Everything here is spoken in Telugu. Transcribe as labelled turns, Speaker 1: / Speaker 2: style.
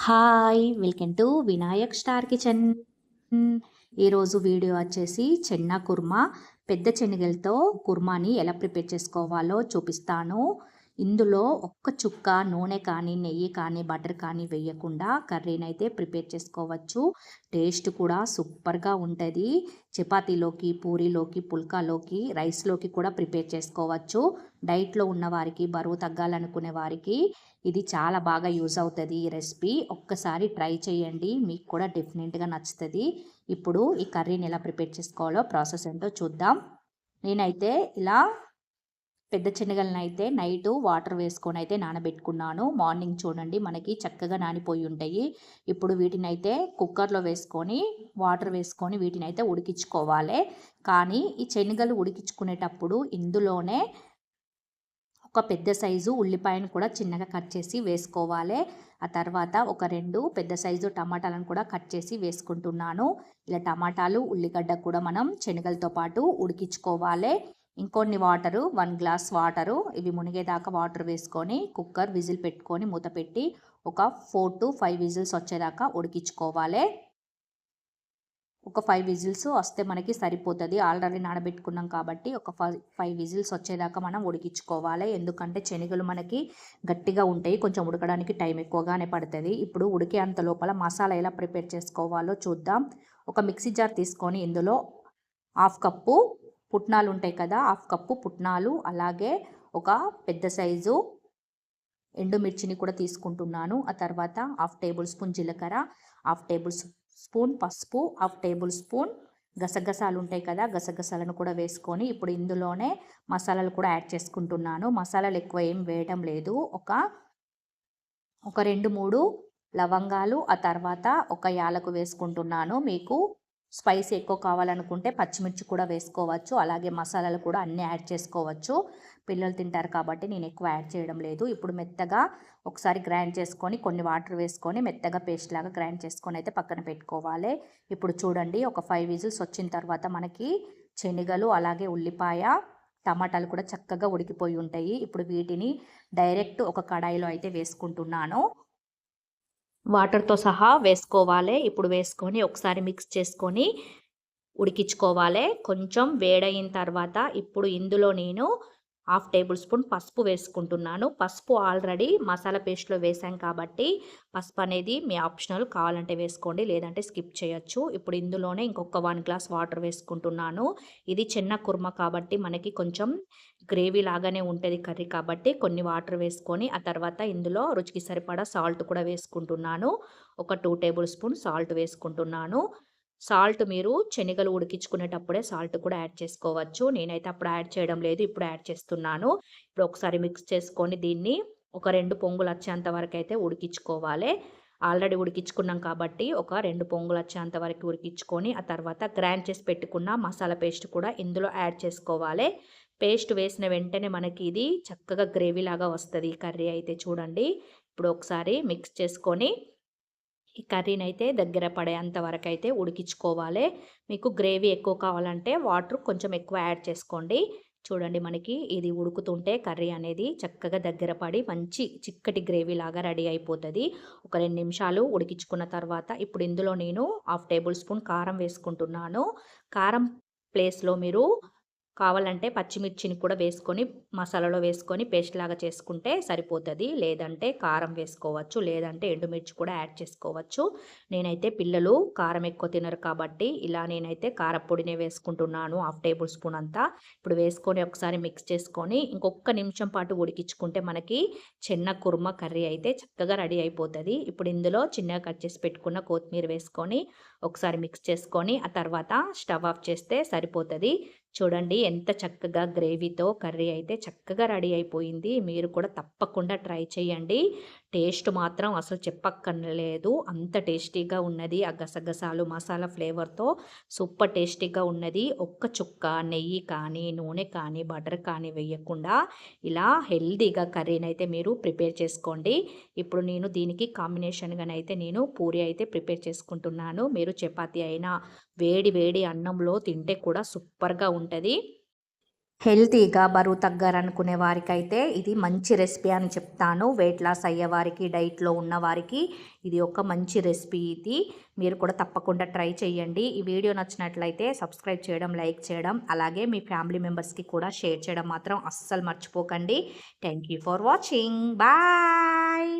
Speaker 1: Hi! Welcome to Vinayak star kitchen. ఈరోజు వీడియో వచ్చేసి చెన్నా కుర్మా. పెద్ద శనగలతో కుర్మాని ఎలా ప్రిపేర్ చేసుకోవాలో చూపిస్తాను. ఇందులో ఒక్క చుక్క నూనె కానీ, నెయ్యి కానీ, బటర్ కానీ వేయకుండా కర్రీనైతే ప్రిపేర్ చేసుకోవచ్చు. టేస్ట్ కూడా సూపర్‌గా ఉంటది. చపాతీలోకి, పూరీలోకి, పుల్కాలోకి, రైస్‌లోకి కూడా ప్రిపేర్ చేసుకోవచ్చు. డైట్‌లో ఉన్నవారికి, బరువు తగ్గాలనుకునే వారికి ఇది చాలా బాగా యూజ్ అవుతుంది ఈ రెసిపీ. ఒక్కసారి ట్రై చేయండి. మీకు కూడా డెఫినెట్‌గా నచ్చుతది. ఇప్పుడు ఈ కర్రీని ఎలా ప్రిపేర్ చేసుకోవాలో ప్రాసెస్ ఏంటో చూద్దాం. నేనైతే ఇలా పెద్ద శనగలనైతే నైటు వాటర్ వేసుకొని అయితే నానబెట్టుకున్నాను. మార్నింగ్ చూడండి మనకి చక్కగా నానిపోయి ఉంటాయి. ఇప్పుడు వీటినైతే కుక్కర్‌లో వేసుకొని వాటర్ వేసుకొని వీటినైతే ఉడికించుకోవాలి. కానీ ఈ శనగలు ఉడికించుకునేటప్పుడు ఇందులోనే ఒక పెద్ద సైజు ఉల్లిపాయను కూడా చిన్నగా కట్ చేసి వేసుకోవాలి. ఆ తర్వాత ఒక 2 పెద్ద సైజు టమాటాలను కూడా కట్ చేసి వేసుకుంటున్నాను. ఇలా టమాటాలు, ఉల్లిగడ్డ కూడా మనం శనగలతో పాటు ఉడికించుకోవాలి. ఇంకొన్ని వాటరు 1 గ్లాస్ వాటరు ఇవి మునిగేదాకా వాటర్ వేసుకొని కుక్కర్ విజిల్ పెట్టుకొని మూత పెట్టి ఒక 4-5 విజిల్స్ వచ్చేదాకా ఉడికించుకోవాలి. ఒక 5 విజిల్స్ వస్తే మనకి సరిపోతుంది. ఆల్రెడీ నానబెట్టుకున్నాం కాబట్టి ఒక 5 విజిల్స్ వచ్చేదాకా మనం ఉడికించుకోవాలి. ఎందుకంటే శనగలు మనకి గట్టిగా ఉంటాయి. కొంచెం ఉడకడానికి టైం ఎక్కువగానే పడుతుంది. ఇప్పుడు ఉడికేంత లోపల మసాలా ఎలా ప్రిపేర్ చేసుకోవాలో చూద్దాం. ఒక మిక్సీ జార్ తీసుకొని ఇందులో హాఫ్ కప్పు పుట్నాలు ఉంటాయి కదా, హాఫ్ కప్పు పుట్నాలు, అలాగే ఒక పెద్ద సైజు ఎండుమిర్చిని కూడా తీసుకుంటున్నాను. ఆ తర్వాత హాఫ్ టేబుల్ స్పూన్ జీలకర్ర, హాఫ్ టేబుల్ స్పూన్ పసుపు, హాఫ్ టేబుల్ స్పూన్ గసగసాలు ఉంటాయి కదా, గసగసాలను కూడా వేసుకొని ఇప్పుడు ఇందులోనే మసాలాలు కూడా యాడ్ చేసుకుంటున్నాను. మసాలాలు ఎక్కువ ఏం వేయడం లేదు. ఒక 2-3 లవంగాలు, ఆ తర్వాత ఒక యాలకు వేసుకుంటున్నాను. మీకు స్పైసీ ఎక్కువ కావాలనుకుంటే పచ్చిమిర్చి కూడా వేసుకోవచ్చు. అలాగే మసాలాలు కూడా అన్నీ యాడ్ చేసుకోవచ్చు. పిల్లలు తింటారు కాబట్టి నేను ఎక్కువ యాడ్ చేయడం లేదు. ఇప్పుడు మెత్తగా ఒకసారి గ్రైండ్ చేసుకొని కొన్ని వాటర్ వేసుకొని మెత్తగా పేస్ట్ లాగా గ్రైండ్ చేసుకొని అయితే పక్కన పెట్టుకోవాలి. ఇప్పుడు చూడండి ఒక 5 విజిల్స్ వచ్చిన తర్వాత మనకి శనగలు, అలాగే ఉల్లిపాయ, టమాటాలు కూడా చక్కగా ఉడికిపోయి ఉంటాయి. ఇప్పుడు వీటిని డైరెక్ట్ ఒక కడాయిలో అయితే వేసుకుంటున్నాను. వాటర్తో సహా వేసుకోవాలి. ఇప్పుడు వేసుకొని ఒకసారి మిక్స్ చేసుకొని ఉడికించుకోవాలి. కొంచెం వేడయిన తర్వాత ఇప్పుడు ఇందులో నేను హాఫ్ టేబుల్ స్పూన్ పసుపు వేసుకుంటున్నాను. పసుపు ఆల్రెడీ మసాలా పేస్ట్లో వేసాం కాబట్టి పసుపు అనేది మీ ఆప్షనల్, కావాలంటే వేసుకోండి లేదంటే స్కిప్ చేయొచ్చు. ఇప్పుడు ఇందులోనే ఇంకొక 1 గ్లాస్ వాటర్ వేసుకుంటున్నాను. ఇది చిన్న కుర్మ కాబట్టి మనకి కొంచెం గ్రేవీ లాగానే ఉంటుంది కర్రీ కాబట్టి కొన్ని వాటర్ వేసుకొని ఆ తర్వాత ఇందులో రుచికి సరిపడా సాల్ట్ కూడా వేసుకుంటున్నాను. ఒక 2 టేబుల్ స్పూన్ సాల్ట్ వేసుకుంటున్నాను. సాల్ట్ మీరు శనగలు ఉడికించుకునేటప్పుడే సాల్ట్ కూడా యాడ్ చేసుకోవచ్చు. నేనైతే అప్పుడు యాడ్ చేయడం లేదు. ఇప్పుడు యాడ్ చేస్తున్నాను. ఇప్పుడు ఒకసారి మిక్స్ చేసుకొని దీన్ని ఒక 2 పొంగులు వచ్చేంత వరకు అయితే ఉడికించుకోవాలి. ఆల్రెడీ ఉడికించుకున్నాం కాబట్టి ఒక 2 పొంగులు వచ్చేంత వరకు ఉడికించుకొని ఆ తర్వాత గ్రైండ్ చేసి పెట్టుకున్న మసాలా పేస్ట్ కూడా ఇందులో యాడ్ చేసుకోవాలి. పేస్ట్ వేసిన వెంటనే మనకి ఇది చక్కగా గ్రేవీ లాగా వస్తుంది ఈ కర్రీ అయితే చూడండి. ఇప్పుడు ఒకసారి మిక్స్ చేసుకొని ఈ కర్రీనైతే దగ్గర పడేంత వరకు అయితే ఉడికించుకోవాలి. మీకు గ్రేవీ ఎక్కువ కావాలంటే వాటర్ కొంచెం ఎక్కువ యాడ్ చేసుకోండి. చూడండి మనకి ఇది ఉడుకుతుంటే కర్రీ అనేది చక్కగా దగ్గర పడి మంచి చిక్కటి గ్రేవీ లాగా రెడీ అయిపోతుంది. ఒక 2 నిమిషాలు ఉడికించుకున్న తర్వాత ఇప్పుడు ఇందులో నేను హాఫ్ టేబుల్ స్పూన్ కారం వేసుకుంటున్నాను. కారం ప్లేస్లో మీరు కావాలంటే పచ్చిమిర్చిని కూడా వేసుకొని మసాలాలో వేసుకొని పేస్ట్ లాగా చేసుకుంటే సరిపోతుంది. లేదంటే కారం వేసుకోవచ్చు, లేదంటే ఎండుమిర్చి కూడా యాడ్ చేసుకోవచ్చు. నేనైతే పిల్లలు కారం ఎక్కువ తినరు కాబట్టి ఇలా నేనైతే కారపొడినే వేసుకుంటున్నాను హాఫ్ టేబుల్ స్పూన్ అంతా. ఇప్పుడు వేసుకొని ఒకసారి మిక్స్ చేసుకొని ఇంకొక నిమిషం పాటు ఉడికించుకుంటే మనకి చిన్న కుర్మా కర్రీ అయితే చక్కగా రెడీ అయిపోతుంది. ఇప్పుడు ఇందులో చిన్నగా కట్ చేసి పెట్టుకున్న కొత్తిమీర వేసుకొని ఒకసారి మిక్స్ చేసుకొని ఆ తర్వాత స్టవ్ ఆఫ్ చేస్తే సరిపోతుంది. చూడండి ఎంత చక్కగా గ్రేవీతో కర్రీ అయితే చక్కగా రెడీ అయిపోయింది. మీరు కూడా తప్పకుండా ట్రై చేయండి. టేస్ట్ మాత్రం అసలు చెప్పక్కర్లేదు. అంత టేస్టీగా ఉన్నది. ఆ గసగసాలు మసాలా ఫ్లేవర్తో సూపర్ టేస్టీగా ఉన్నది. ఒక్క చుక్క నెయ్యి కానీ, నూనె కానీ, బటర్ కానీ వేయకుండా ఇలా హెల్తీగా కర్రీనైతే మీరు ప్రిపేర్ చేసుకోండి. ఇప్పుడు నేను దీనికి కాంబినేషన్గానైతే నేను పూరి అయితే ప్రిపేర్ చేసుకుంటున్నాను. మీరు చపాతీ అయినా వేడి వేడి అన్నంలో తింటే కూడా సూపర్‌గా ఉంటది. హెల్తీగా బరువు తగ్గారనుకునే వారికైతే ఇది మంచి రెసిపీ అని చెప్తాను. వెయిట్ లాస్ అయ్యే వారికి, డైట్‌లో ఉన్న వారికి ఇది ఒక మంచి రెసిపీ ఇది. మీరు కూడా తప్పకుండా ట్రై చేయండి. ఈ వీడియో నచ్చినట్లయితే సబ్స్క్రైబ్ చేయడం, లైక్ చేయడం, అలాగే మీ ఫ్యామిలీ మెంబర్స్‌కి కూడా షేర్ చేయడం మాత్రం అస్సలు మర్చిపోకండి. Thank you for watching. Bye.